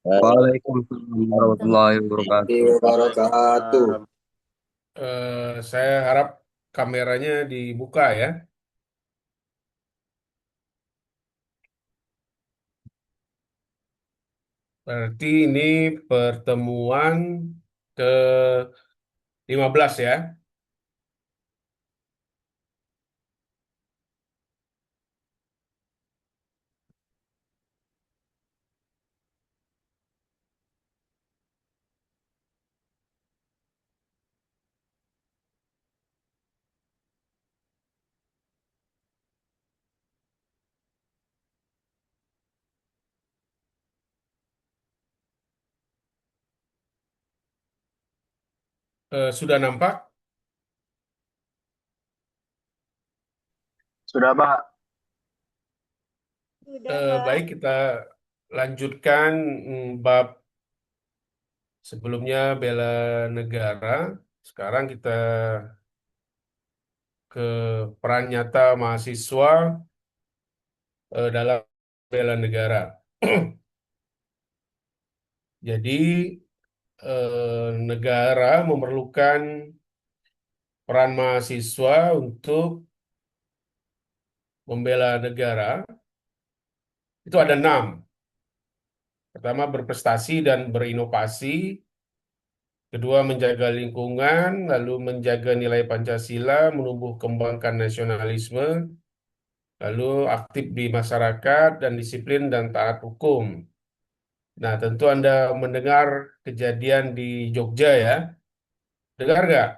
Waalaikumsalam warahmatullahi wabarakatuh. Wabarakatuh. Saya harap kameranya dibuka ya. Berarti ini pertemuan ke-15 ya. Sudah nampak? Sudah, Pak. Sudah, Pak. Baik, kita lanjutkan bab sebelumnya bela negara. Sekarang kita ke peran nyata mahasiswa dalam bela negara. Jadi negara memerlukan peran mahasiswa untuk membela negara. Itu ada 6. Pertama, berprestasi dan berinovasi. Kedua, menjaga lingkungan. Lalu menjaga nilai Pancasila, menumbuh kembangkan nasionalisme. Lalu aktif di masyarakat dan disiplin dan taat hukum. Nah, tentu Anda mendengar kejadian di Jogja ya. Dengar nggak?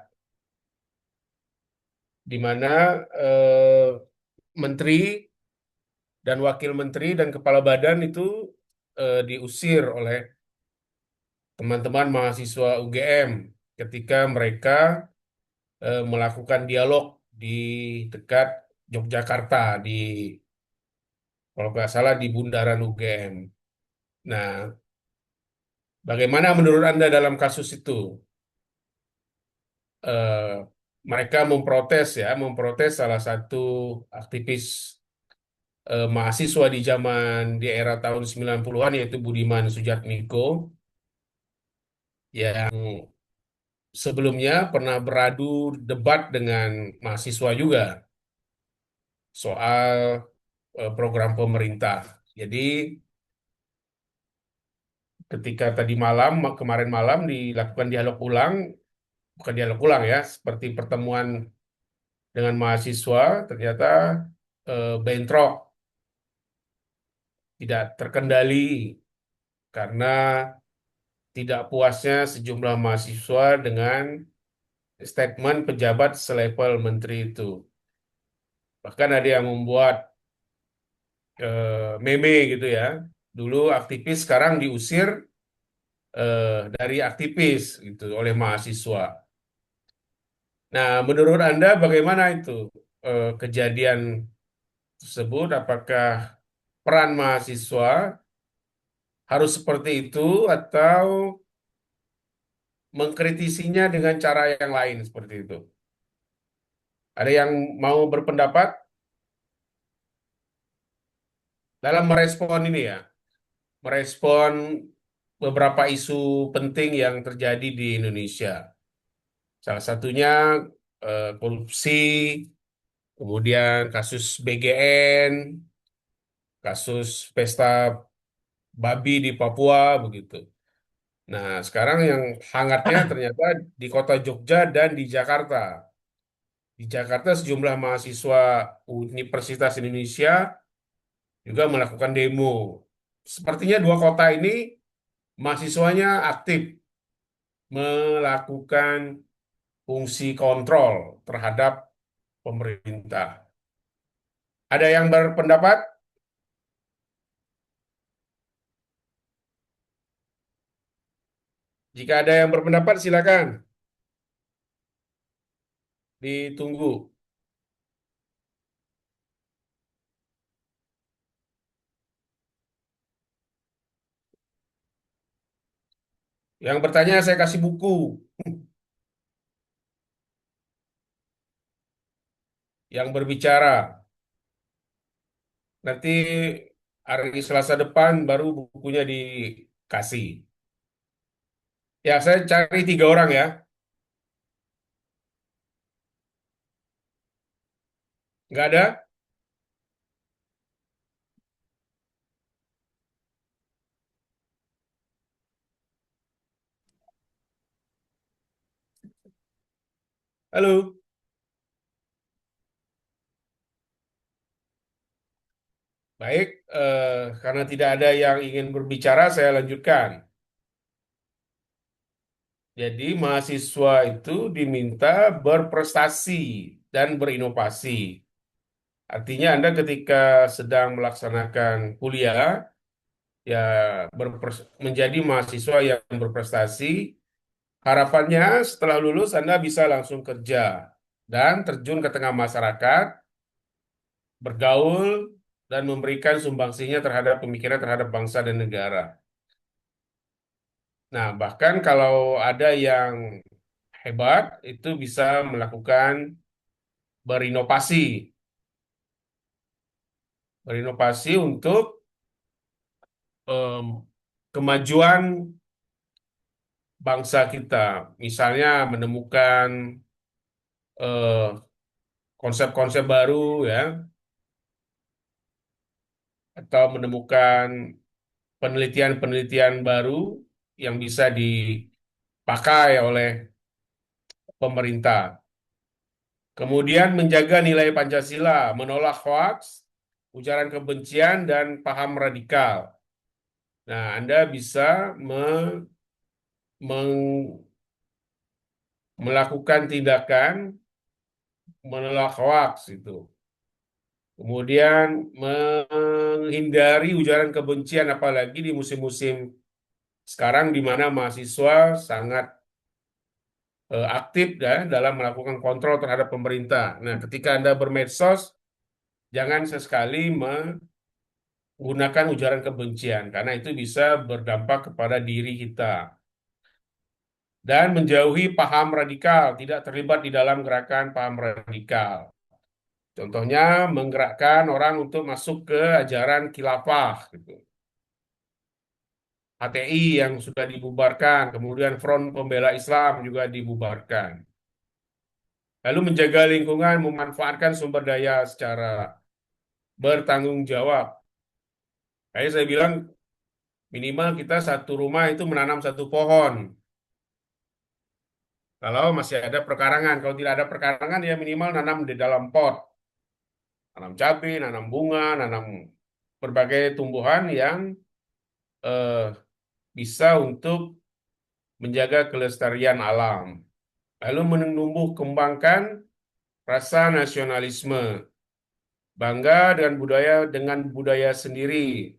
Di mana menteri dan wakil menteri dan kepala badan itu diusir oleh teman-teman mahasiswa UGM ketika mereka melakukan dialog di dekat Yogyakarta di kalau nggak salah di bundaran UGM. Nah, bagaimana menurut Anda dalam kasus itu? Eh, Mereka memprotes ya, memprotes salah satu aktivis mahasiswa di zaman di era tahun 90-an yaitu Budiman Sujatmiko yang sebelumnya pernah beradu debat dengan mahasiswa juga soal program pemerintah. Jadi ketika tadi malam, kemarin malam dilakukan dialog ulang, bukan dialog ulang ya, seperti pertemuan dengan mahasiswa, ternyata bentrok, tidak terkendali karena tidak puasnya sejumlah mahasiswa dengan statement pejabat selevel menteri itu. Bahkan ada yang membuat meme gitu ya. Dulu aktivis, sekarang diusir dari aktivis gitu oleh mahasiswa. Nah, menurut Anda bagaimana itu kejadian tersebut? Apakah peran mahasiswa harus seperti itu atau mengkritisinya dengan cara yang lain seperti itu? Ada yang mau berpendapat dalam merespon ini ya, merespon beberapa isu penting yang terjadi di Indonesia. Salah satunya korupsi, kemudian kasus BGN, kasus pesta babi di Papua begitu. Nah, sekarang yang hangatnya ternyata di kota Jogja dan di Jakarta. Di Jakarta sejumlah mahasiswa Universitas Indonesia juga melakukan demo. Sepertinya dua kota ini mahasiswanya aktif melakukan fungsi kontrol terhadap pemerintah. Ada yang berpendapat? Jika ada yang berpendapat, silakan ditunggu. Yang bertanya saya kasih buku yang berbicara. Nanti hari Selasa depan baru bukunya kasih. Ya, saya cari 3 orang ya. Nggak ada? Halo? Baik, karena tidak ada yang ingin berbicara, saya lanjutkan. Jadi, mahasiswa itu diminta berprestasi dan berinovasi. Artinya, Anda ketika sedang melaksanakan kuliah, ya menjadi mahasiswa yang berprestasi, harapannya setelah lulus Anda bisa langsung kerja dan terjun ke tengah masyarakat, bergaul, dan memberikan sumbangsinya terhadap pemikiran terhadap bangsa dan negara. Nah, bahkan kalau ada yang hebat, itu bisa melakukan berinovasi. Berinovasi untuk em, kemajuan bangsa kita. Misalnya menemukan eh, konsep-konsep baru ya, atau menemukan penelitian-penelitian baru yang bisa dipakai oleh pemerintah. Kemudian menjaga nilai Pancasila, menolak hoaks, ujaran kebencian, dan paham radikal. Nah, Anda bisa meng- melakukan tindakan menolak hoaks itu. Kemudian menghindari ujaran kebencian, apalagi di musim-musim sekarang di mana mahasiswa sangat aktif ya, dalam melakukan kontrol terhadap pemerintah. Nah, ketika Anda bermedsos, jangan sesekali menggunakan ujaran kebencian, karena itu bisa berdampak kepada diri kita. Dan menjauhi paham radikal, tidak terlibat di dalam gerakan paham radikal. Contohnya, menggerakkan orang untuk masuk ke ajaran khilafah, gitu. HTI yang sudah dibubarkan, kemudian Front Pembela Islam juga dibubarkan. Lalu menjaga lingkungan, memanfaatkan sumber daya secara bertanggung jawab. Kayak saya bilang, minimal kita satu rumah itu menanam satu pohon. Kalau masih ada perkarangan, kalau tidak ada perkarangan, ya minimal nanam di dalam pot. Nanam cabai, nanam bunga, nanam berbagai tumbuhan yang eh, bisa untuk menjaga kelestarian alam. Lalu menumbuh kembangkan rasa nasionalisme, bangga dengan budaya sendiri.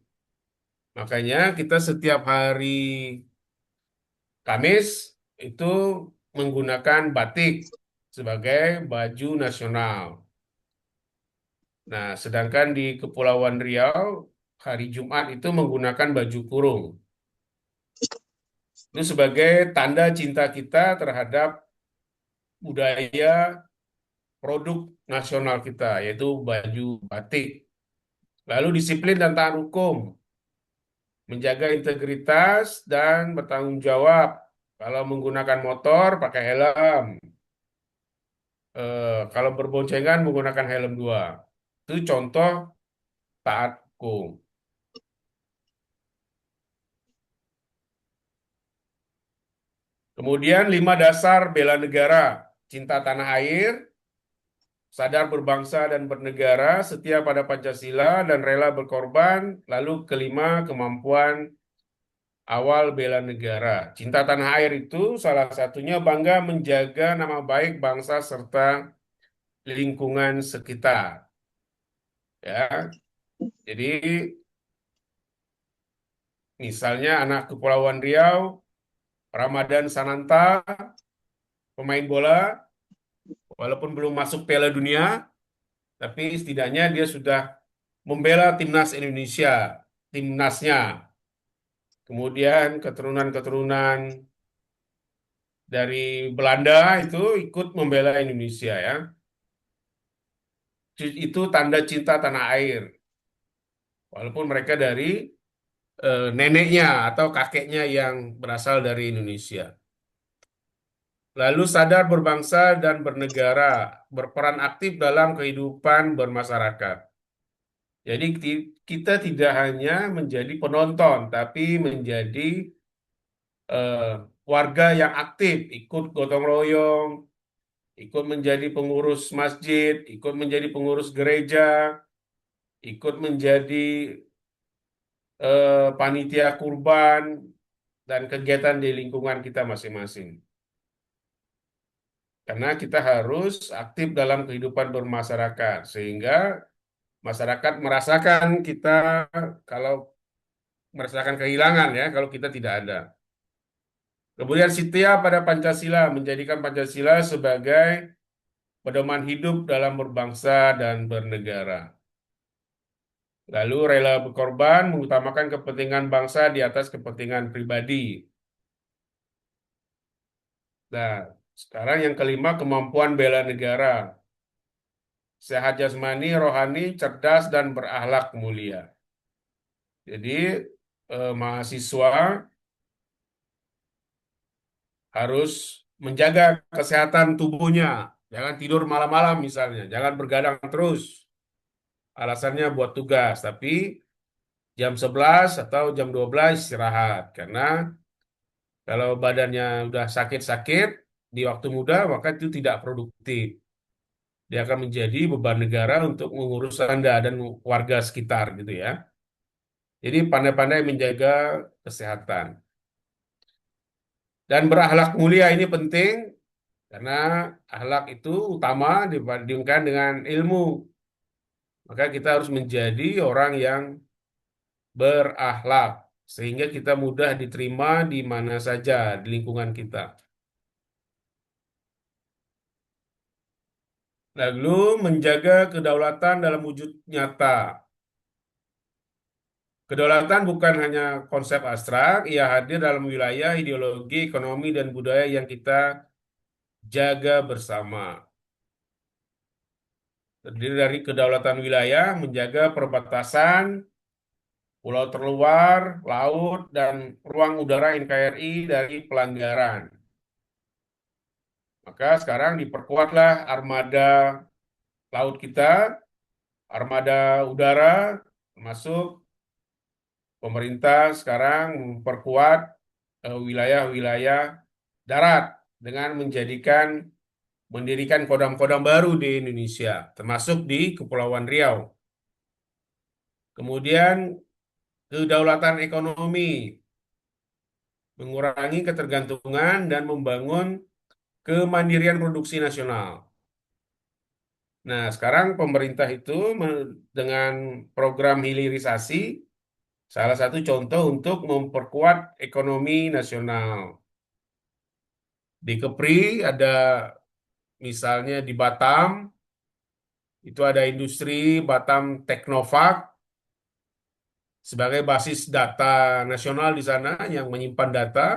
Makanya kita setiap hari Kamis itu menggunakan batik sebagai baju nasional. Nah, sedangkan di Kepulauan Riau hari Jumat itu menggunakan baju kurung. Itu sebagai tanda cinta kita terhadap budaya produk nasional kita, yaitu baju batik. Lalu disiplin dan taat hukum, menjaga integritas dan bertanggung jawab. Kalau menggunakan motor, pakai helm. Kalau berboncengan, menggunakan helm dua. Itu contoh taat hukum. Kemudian 5 dasar bela negara, cinta tanah air, sadar berbangsa dan bernegara, setia pada Pancasila, dan rela berkorban. Lalu kelima, kemampuan awal bela negara. Cinta tanah air itu salah satunya bangga menjaga nama baik bangsa serta lingkungan sekitar. Ya, jadi misalnya anak Kepulauan Riau, Ramadan Sananta, pemain bola, walaupun belum masuk Piala Dunia, tapi setidaknya dia sudah membela timnas Indonesia, timnasnya. Kemudian keturunan-keturunan dari Belanda itu ikut membela Indonesia ya. Itu tanda cinta tanah air. Walaupun mereka dari neneknya atau kakeknya yang berasal dari Indonesia. Lalu sadar berbangsa dan bernegara, berperan aktif dalam kehidupan bermasyarakat. Jadi kita tidak hanya menjadi penonton, tapi menjadi eh, warga yang aktif, ikut gotong royong, ikut menjadi pengurus masjid, ikut menjadi pengurus gereja, ikut menjadi panitia kurban, dan kegiatan di lingkungan kita masing-masing. Karena kita harus aktif dalam kehidupan bermasyarakat, sehingga masyarakat merasakan kita kalau merasakan kehilangan ya kalau kita tidak ada. Kemudian setia pada Pancasila, menjadikan Pancasila sebagai pedoman hidup dalam berbangsa dan bernegara. Lalu rela berkorban, mengutamakan kepentingan bangsa di atas kepentingan pribadi. Nah, sekarang yang kelima, kemampuan bela negara. Sehat jasmani, rohani, cerdas, dan berakhlak mulia. Jadi, mahasiswa harus menjaga kesehatan tubuhnya. Jangan tidur malam-malam misalnya. Jangan bergadang terus. Alasannya buat tugas. Tapi jam 11 atau jam 12 istirahat. Karena kalau badannya udah sakit-sakit di waktu muda, maka itu tidak produktif. Dia akan menjadi beban negara untuk mengurus Anda dan warga sekitar gitu ya. Jadi pandai-pandai menjaga kesehatan. Dan berakhlak mulia ini penting karena akhlak itu utama dibandingkan dengan ilmu. Maka kita harus menjadi orang yang berakhlak sehingga kita mudah diterima di mana saja di lingkungan kita. Lalu menjaga kedaulatan dalam wujud nyata. Kedaulatan bukan hanya konsep abstrak, ia hadir dalam wilayah, ideologi, ekonomi, dan budaya yang kita jaga bersama. Terdiri dari kedaulatan wilayah, menjaga perbatasan, pulau terluar, laut, dan ruang udara NKRI dari pelanggaran. Maka sekarang diperkuatlah armada laut kita, armada udara, termasuk pemerintah sekarang memperkuat wilayah-wilayah darat dengan mendirikan kodam-kodam baru di Indonesia, termasuk di Kepulauan Riau. Kemudian kedaulatan ekonomi, mengurangi ketergantungan dan membangun kemandirian produksi nasional. Nah, sekarang pemerintah itu dengan program hilirisasi, salah satu contoh untuk memperkuat ekonomi nasional. Di Kepri ada misalnya di Batam, itu ada industri Batam Teknova sebagai basis data nasional di sana yang menyimpan data.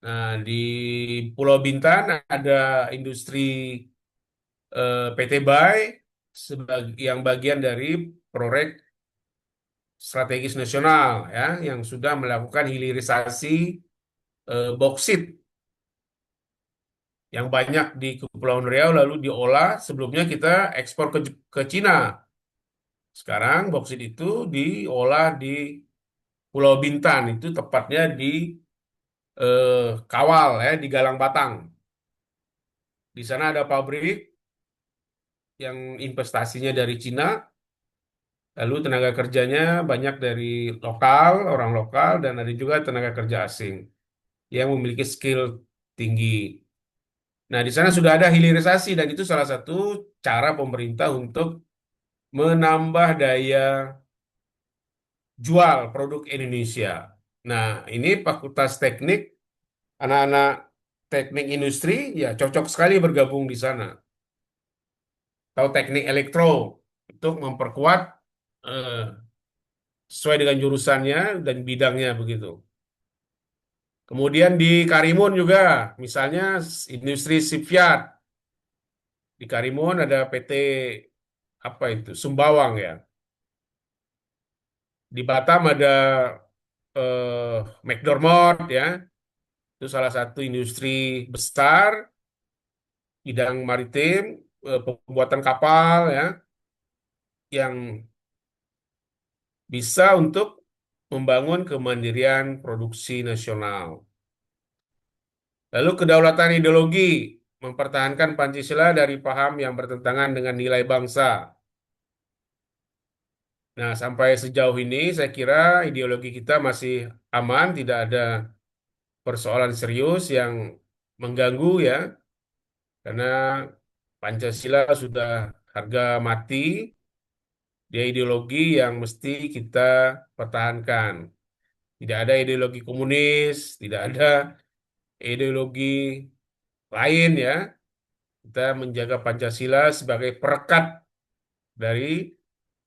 Nah, di Pulau Bintan ada industri PT BAI yang bagian dari proyek strategis nasional ya yang sudah melakukan hilirisasi boksit yang banyak di Kepulauan Riau lalu diolah. Sebelumnya kita ekspor ke Cina. Sekarang boksit itu diolah di Pulau Bintan, itu tepatnya di Kawal ya, di Galang Batang. Di sana ada pabrik yang investasinya dari Cina, lalu tenaga kerjanya banyak dari lokal, orang lokal, dan ada juga tenaga kerja asing yang memiliki skill tinggi. Nah, di sana sudah ada hilirisasi dan itu salah satu cara pemerintah untuk menambah daya jual produk Indonesia. Nah, ini Fakultas Teknik, anak-anak teknik industri ya cocok sekali bergabung di sana. Atau teknik elektro untuk memperkuat eh, sesuai dengan jurusannya dan bidangnya begitu. Kemudian di Karimun juga, misalnya industri shipyard. Di Karimun ada PT apa itu? Sumbawang ya. Di Batam ada McDermott ya, itu salah satu industri besar bidang maritim, pembuatan kapal ya, yang bisa untuk membangun kemandirian produksi nasional. Lalu kedaulatan ideologi, mempertahankan Pancasila dari paham yang bertentangan dengan nilai bangsa. Nah, sampai sejauh ini saya kira ideologi kita masih aman, tidak ada persoalan serius yang mengganggu ya, karena Pancasila sudah harga mati, dia ideologi yang mesti kita pertahankan. Tidak ada ideologi komunis, tidak ada ideologi lain ya. Kita menjaga Pancasila sebagai perekat dari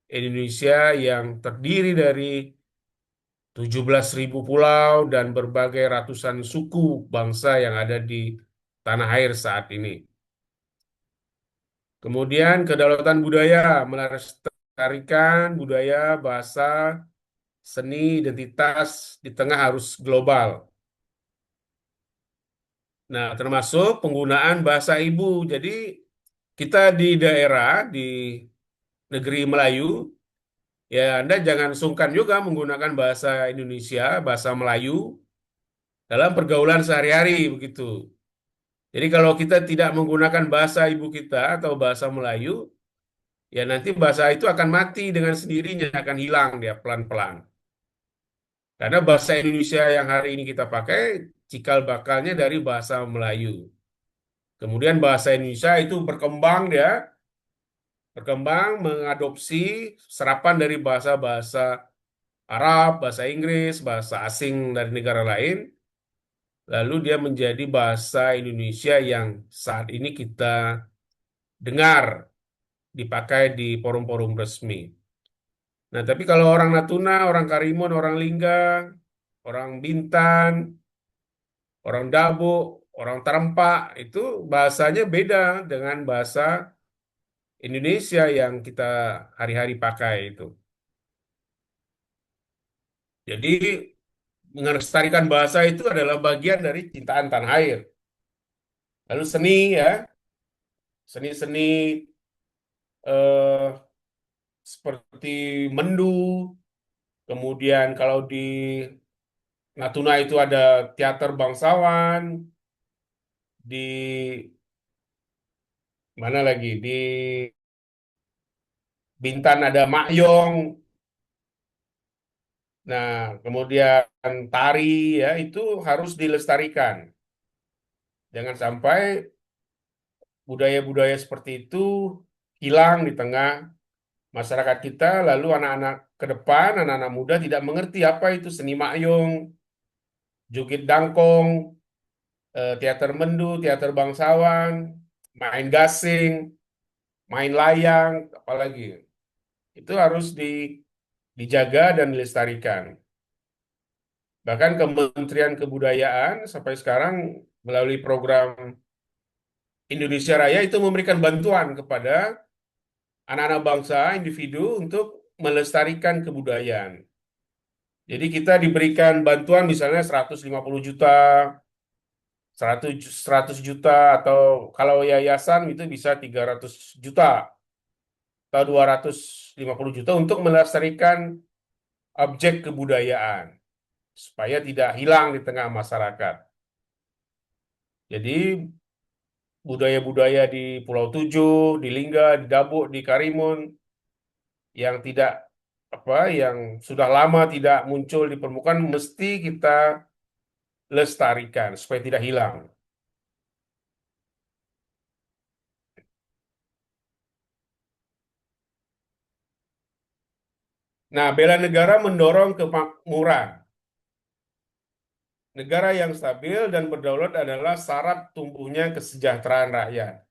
Indonesia yang terdiri dari 17.000 pulau dan berbagai ratusan suku bangsa yang ada di tanah air saat ini. Kemudian kedaulatan budaya, melestarikan budaya, bahasa, seni, identitas di tengah arus global. Nah, termasuk penggunaan bahasa ibu. Jadi kita di daerah, di negeri Melayu, ya Anda jangan sungkan juga menggunakan bahasa Indonesia, bahasa Melayu dalam pergaulan sehari-hari begitu. Jadi kalau kita tidak menggunakan bahasa ibu kita atau bahasa Melayu, ya nanti bahasa itu akan mati dengan sendirinya, akan hilang dia pelan-pelan. Karena bahasa Indonesia yang hari ini kita pakai, cikal bakalnya dari bahasa Melayu. Kemudian bahasa Indonesia itu berkembang mengadopsi serapan dari bahasa-bahasa Arab, bahasa Inggris, bahasa asing dari negara lain, lalu dia menjadi bahasa Indonesia yang saat ini kita dengar dipakai di forum-forum resmi. Nah, tapi kalau orang Natuna, orang Karimun, orang Lingga, orang Bintan, orang Dabo, orang Tarempa, itu bahasanya beda dengan bahasa Indonesia yang kita hari-hari pakai itu. Jadi, melestarikan bahasa itu adalah bagian dari cintaan tanah air. Lalu seni ya, seni-seni eh, seperti mendu, kemudian kalau di Natuna itu ada teater bangsawan, di mana lagi? Di Bintan ada Makyong. Nah, kemudian tari ya itu harus dilestarikan. Jangan sampai budaya-budaya seperti itu hilang di tengah masyarakat kita, lalu anak-anak ke depan, anak-anak muda tidak mengerti apa itu seni makyong, joget dangkong, teater mendu, teater bangsawan, main gasing, main layang, apalagi. Itu harus dijaga dan dilestarikan. Bahkan Kementerian Kebudayaan sampai sekarang melalui program Indonesia Raya itu memberikan bantuan kepada anak-anak bangsa, individu untuk melestarikan kebudayaan. Jadi kita diberikan bantuan misalnya 150 juta, 100 juta, atau kalau yayasan itu bisa 300 juta atau 250 juta untuk melestarikan objek kebudayaan supaya tidak hilang di tengah masyarakat. Jadi budaya-budaya di Pulau Tujuh, di Lingga, di Dabuk, di Karimun yang tidak yang sudah lama tidak muncul di permukaan mesti kita lestarikan supaya tidak hilang. Nah, bela negara mendorong kemakmuran. Negara yang stabil dan berdaulat adalah syarat tumbuhnya kesejahteraan rakyat.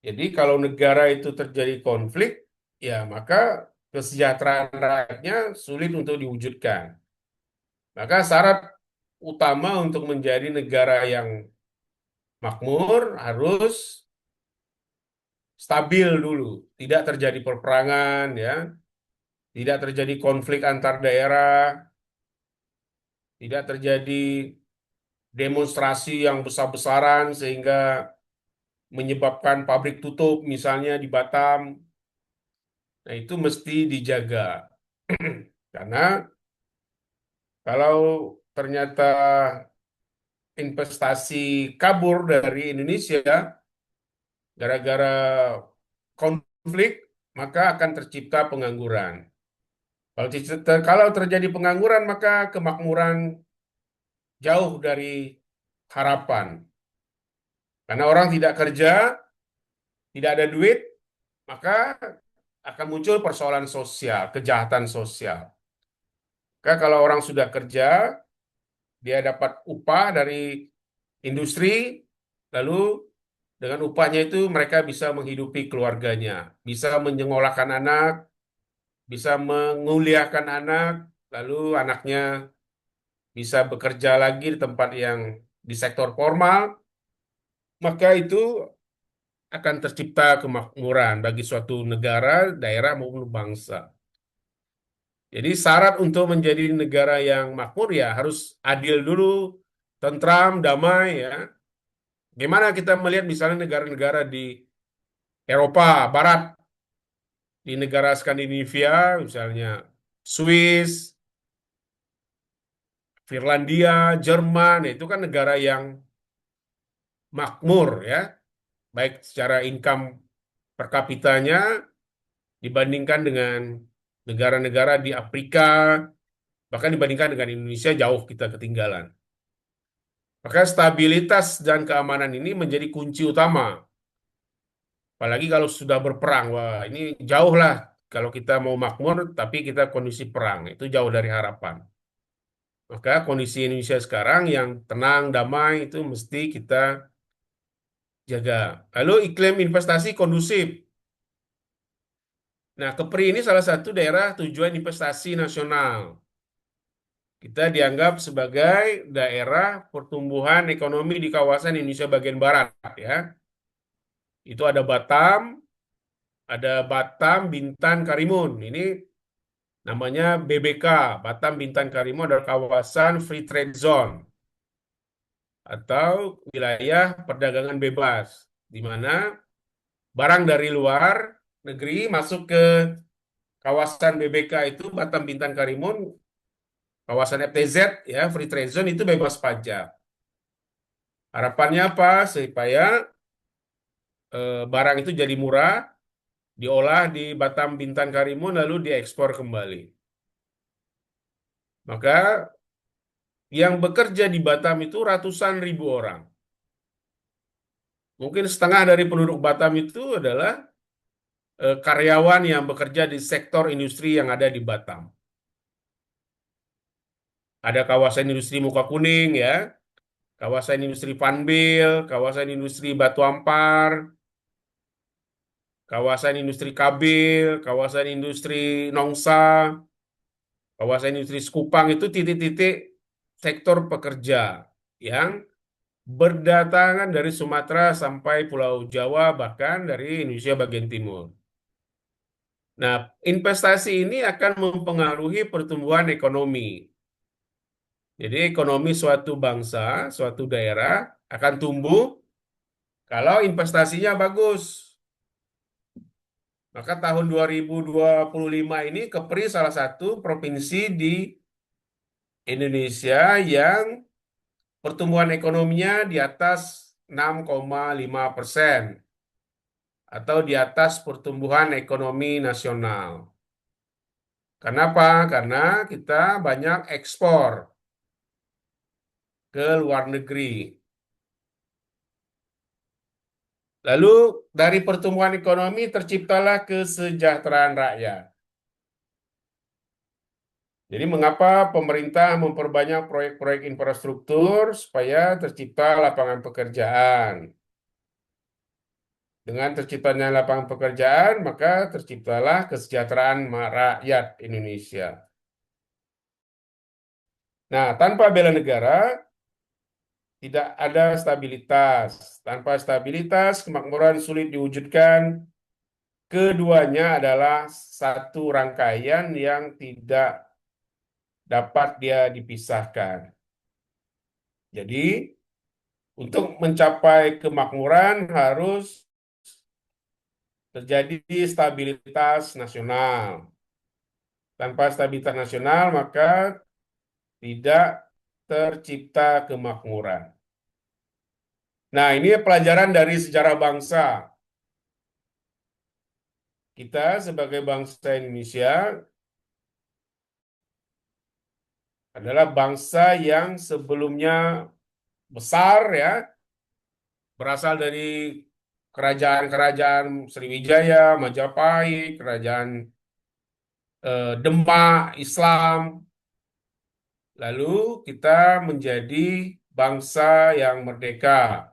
Jadi kalau negara itu terjadi konflik, ya maka kesejahteraan rakyatnya sulit untuk diwujudkan. Maka syarat utama untuk menjadi negara yang makmur harus stabil dulu, tidak terjadi peperangan ya, tidak terjadi konflik antar daerah, tidak terjadi demonstrasi yang besar-besaran sehingga menyebabkan pabrik tutup, misalnya di Batam. Nah, itu mesti dijaga. Karena kalau ternyata investasi kabur dari Indonesia gara-gara konflik, maka akan tercipta pengangguran. Kalau terjadi pengangguran, maka kemakmuran jauh dari harapan. Karena orang tidak kerja, tidak ada duit, maka akan muncul persoalan sosial, kejahatan sosial. Maka kalau orang sudah kerja, dia dapat upah dari industri, lalu dengan upahnya itu mereka bisa menghidupi keluarganya, bisa menyekolahkan anak, bisa menguliahkan anak, lalu anaknya bisa bekerja lagi di tempat yang di sektor formal, maka itu akan tercipta kemakmuran bagi suatu negara, daerah maupun bangsa. Jadi syarat untuk menjadi negara yang makmur ya harus adil dulu, tentram, damai ya. Gimana kita melihat misalnya negara-negara di Eropa Barat, di negara Skandinavia, misalnya Swiss, Finlandia, Jerman, itu kan negara yang makmur ya, baik secara income per kapitanya dibandingkan dengan negara-negara di Afrika, bahkan dibandingkan dengan Indonesia jauh kita ketinggalan. Maka stabilitas dan keamanan ini menjadi kunci utama. Apalagi kalau sudah berperang, wah ini jauh lah kalau kita mau makmur tapi kita kondisi perang, itu jauh dari harapan. Maka kondisi Indonesia sekarang yang tenang, damai itu mesti kita jaga. Lalu iklim investasi kondusif. Nah, Kepri ini salah satu daerah tujuan investasi nasional. Kita dianggap sebagai daerah pertumbuhan ekonomi di kawasan Indonesia bagian barat ya. Itu ada Batam, Bintan, Karimun. Ini namanya BBK, Batam, Bintan, Karimun adalah kawasan free trade zone atau wilayah perdagangan bebas di mana barang dari luar negeri masuk ke kawasan BBK itu Batam, Bintan, Karimun, kawasan FTZ ya, free trade zone itu bebas pajak. Harapannya apa? Supaya barang itu jadi murah, diolah di Batam, Bintan, Karimun, lalu diekspor kembali. Maka yang bekerja di Batam itu ratusan ribu orang. Mungkin setengah dari penduduk Batam itu adalah karyawan yang bekerja di sektor industri yang ada di Batam. Ada kawasan industri Muka Kuning ya, kawasan industri Panbil, kawasan industri Batu Ampar, kawasan industri Kabil, kawasan industri Nongsa, kawasan industri Sekupang itu titik-titik sektor pekerja yang berdatangan dari Sumatera sampai Pulau Jawa, bahkan dari Indonesia bagian timur. Nah, investasi ini akan mempengaruhi pertumbuhan ekonomi. Jadi, ekonomi suatu bangsa, suatu daerah akan tumbuh kalau investasinya bagus. Maka tahun 2025 ini Kepri salah satu provinsi di Indonesia yang pertumbuhan ekonominya di atas 6,5% atau di atas pertumbuhan ekonomi nasional. Kenapa? Karena kita banyak ekspor ke luar negeri. Lalu dari pertumbuhan ekonomi terciptalah kesejahteraan rakyat. Jadi mengapa pemerintah memperbanyak proyek-proyek infrastruktur supaya tercipta lapangan pekerjaan? Dengan terciptanya lapangan pekerjaan, maka terciptalah kesejahteraan rakyat Indonesia. Nah, tanpa bela negara, tidak ada stabilitas. Tanpa stabilitas, kemakmuran sulit diwujudkan. keduanya adalah satu rangkaian yang tidak dapat dia dipisahkan. Jadi, untuk mencapai kemakmuran harus terjadi stabilitas nasional. Tanpa stabilitas nasional, maka tidak tercipta kemakmuran. Nah, ini pelajaran dari sejarah bangsa. Kita sebagai bangsa Indonesia adalah bangsa yang sebelumnya besar ya, berasal dari kerajaan-kerajaan Sriwijaya, Majapahit, kerajaan Demak, Islam. Lalu kita menjadi bangsa yang merdeka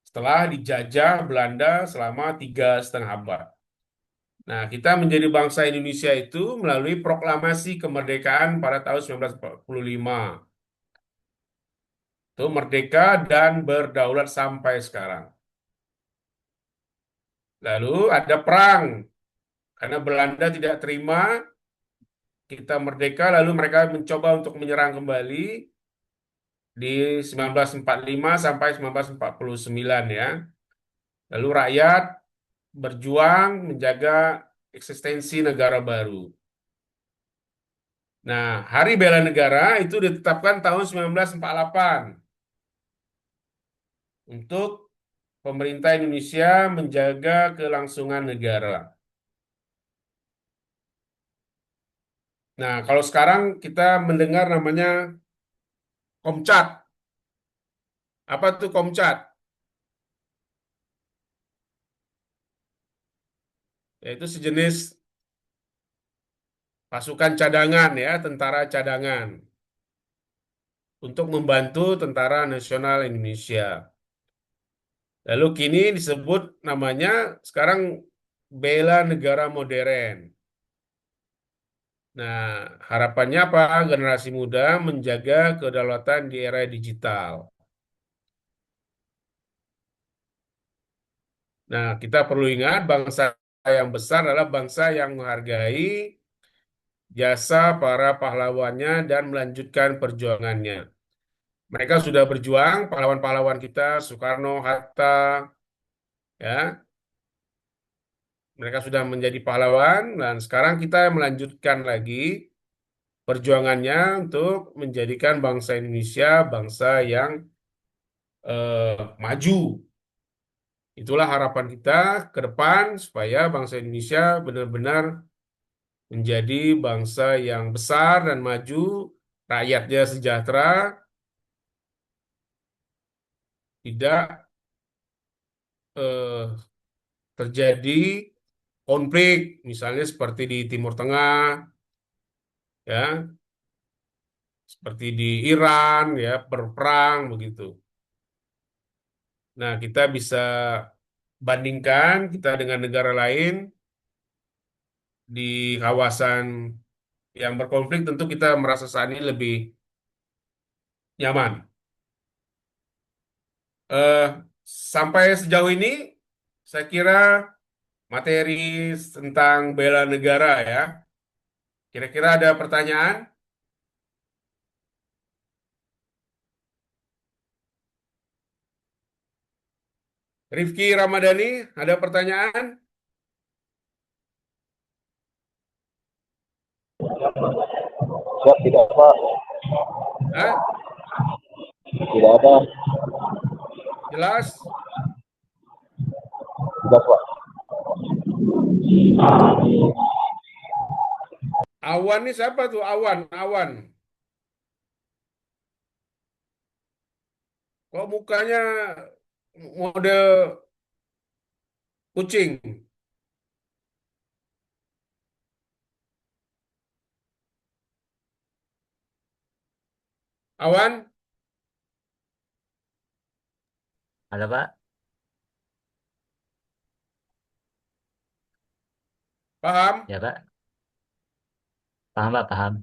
setelah dijajah Belanda selama 3,5 abad. Nah, kita menjadi bangsa Indonesia itu melalui proklamasi kemerdekaan pada tahun 1945. Itu merdeka dan berdaulat sampai sekarang. Lalu ada perang karena Belanda tidak terima kita merdeka, lalu mereka mencoba untuk menyerang kembali di 1945 sampai 1949 ya. Lalu rakyat berjuang menjaga eksistensi negara baru. Nah, Hari Bela Negara itu ditetapkan tahun 1948 untuk pemerintah Indonesia menjaga kelangsungan negara. Nah, kalau sekarang kita mendengar namanya Komcat. Apa tuh Komcat? Yaitu sejenis pasukan cadangan ya, tentara cadangan untuk membantu Tentara Nasional Indonesia. Lalu kini disebut namanya sekarang Bela Negara Modern. Nah, harapannya apa? Generasi muda menjaga kedaulatan di era digital. Nah, kita perlu ingat bangsa yang besar adalah bangsa yang menghargai jasa para pahlawannya dan melanjutkan perjuangannya. Mereka sudah berjuang, pahlawan-pahlawan kita, Soekarno, Hatta, ya, mereka sudah menjadi pahlawan, dan sekarang kita melanjutkan lagi perjuangannya untuk menjadikan bangsa Indonesia bangsa yang maju. Itulah harapan kita ke depan supaya bangsa Indonesia benar-benar menjadi bangsa yang besar dan maju, rakyatnya sejahtera, tidak eh, terjadi konflik, misalnya seperti di Timur Tengah, ya, seperti di Iran, ya, berperang begitu. Nah, kita bisa bandingkan kita dengan negara lain di kawasan yang berkonflik, tentu kita merasa saat ini lebih nyaman. Eh, Sampai sejauh ini, saya kira materi tentang bela negara ya. Kira-kira ada pertanyaan? Rifki Ramadhani, ada pertanyaan? Siap, tidak Pak. Hah? Tidak ada. Jelas? Jelas Pak. Awan nih siapa tuh? Awan, Awan. Kok mukanya model kucing? Awan, Halo Pak, paham? ya Pak, paham Pak, paham.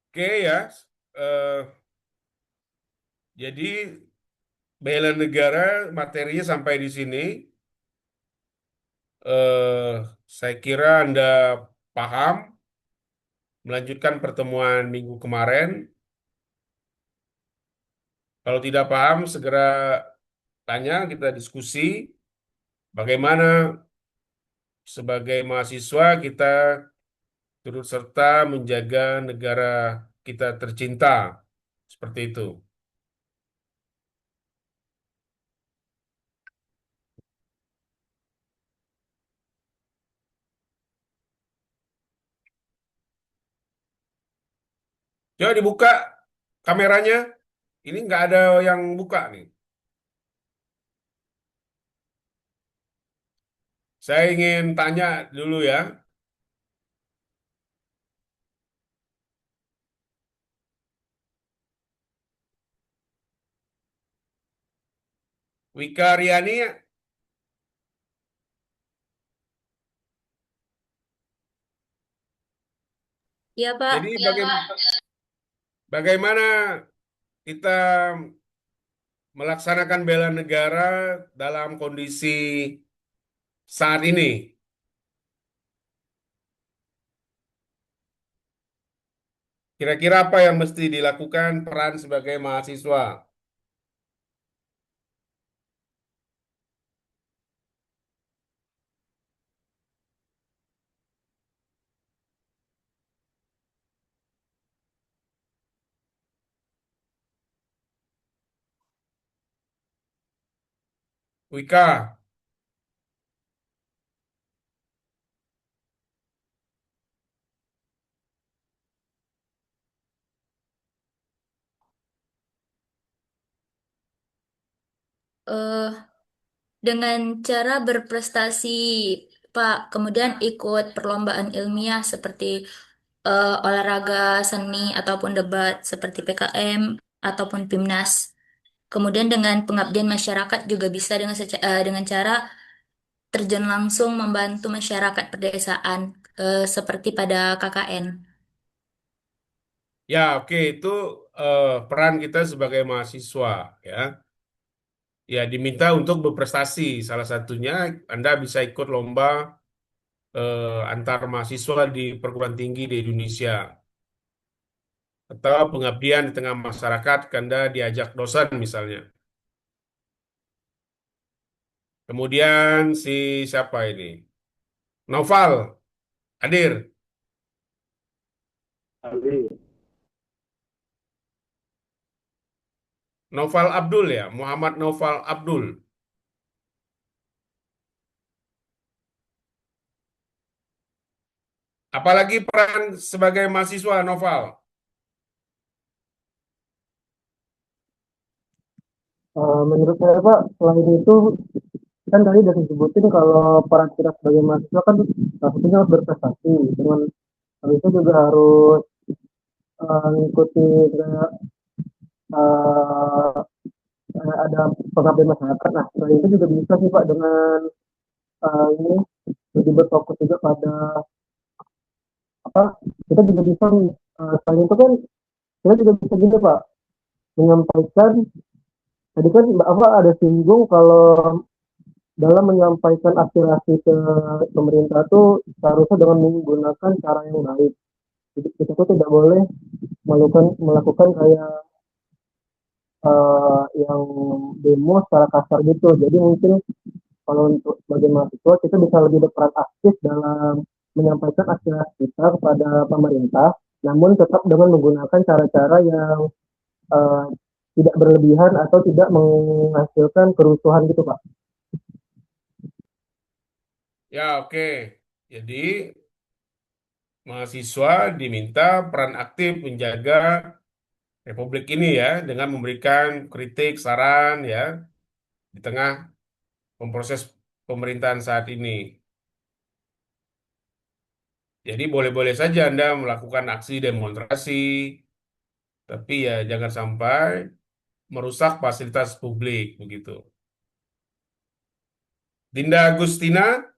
Oke ya. Eh, jadi bela negara materinya sampai di sini. Eh, saya kira Anda paham. Melanjutkan pertemuan minggu kemarin. Kalau tidak paham, segera tanya, kita diskusi. Bagaimana sebagai mahasiswa kita turut serta menjaga negara kita tercinta. Seperti itu. Coba dibuka kameranya. Ini nggak ada yang buka nih. Saya ingin tanya dulu ya. Wika Riani, Iya, Pak. jadi bagaimana kita melaksanakan bela negara dalam kondisi saat ini? Kira-kira apa yang mesti dilakukan peran sebagai mahasiswa? Wika, eh dengan cara berprestasi, Pak. Kemudian ikut perlombaan ilmiah seperti olahraga seni ataupun debat seperti PKM ataupun PIMNAS. Kemudian dengan pengabdian masyarakat juga bisa dengan cara terjun langsung membantu masyarakat pedesaan seperti pada KKN. ya oke itu peran kita sebagai mahasiswa ya. Ya diminta untuk berprestasi. Salah satunya Anda bisa ikut lomba antar mahasiswa di perguruan tinggi di Indonesia. Atau pengabdian di tengah masyarakat, Anda diajak dosen misalnya. Kemudian si siapa ini? Noval, hadir. Ali. Noval Abdul ya, Muhammad Noval Abdul. Apalagi peran sebagai mahasiswa Noval. Menurut saya Pak, selain itu kan tadi udah disebutin kalau peran kita sebagai mahasiswa kan salah satunya harus berprestasi dengan habis itu juga harus mengikuti kayak eh, ada pengabdian masyarakat. Nah, selain itu juga bisa sih Pak dengan ini lebih berfokus juga pada apa kita juga bisa selain itu kan kita juga bisa juga Pak menyampaikan tadi kan Mbak Ava ada singgung kalau dalam menyampaikan aspirasi ke pemerintah itu seharusnya dengan menggunakan cara yang baik. Jadi kita tuh tidak boleh melakukan kayak yang demo secara kasar gitu. Jadi mungkin kalau untuk sebagai mahasiswa kita bisa lebih berperan aktif dalam menyampaikan aspirasi kita kepada pemerintah, namun tetap dengan menggunakan cara-cara yang eh, tidak berlebihan atau tidak menghasilkan kerusuhan gitu Pak. Ya oke. Jadi mahasiswa diminta peran aktif menjaga Republik ini ya dengan memberikan kritik, saran ya di tengah memproses pemerintahan saat ini. Jadi boleh-boleh saja Anda melakukan aksi demonstrasi, tapi ya jangan sampai merusak fasilitas publik begitu. Dinda Agustina,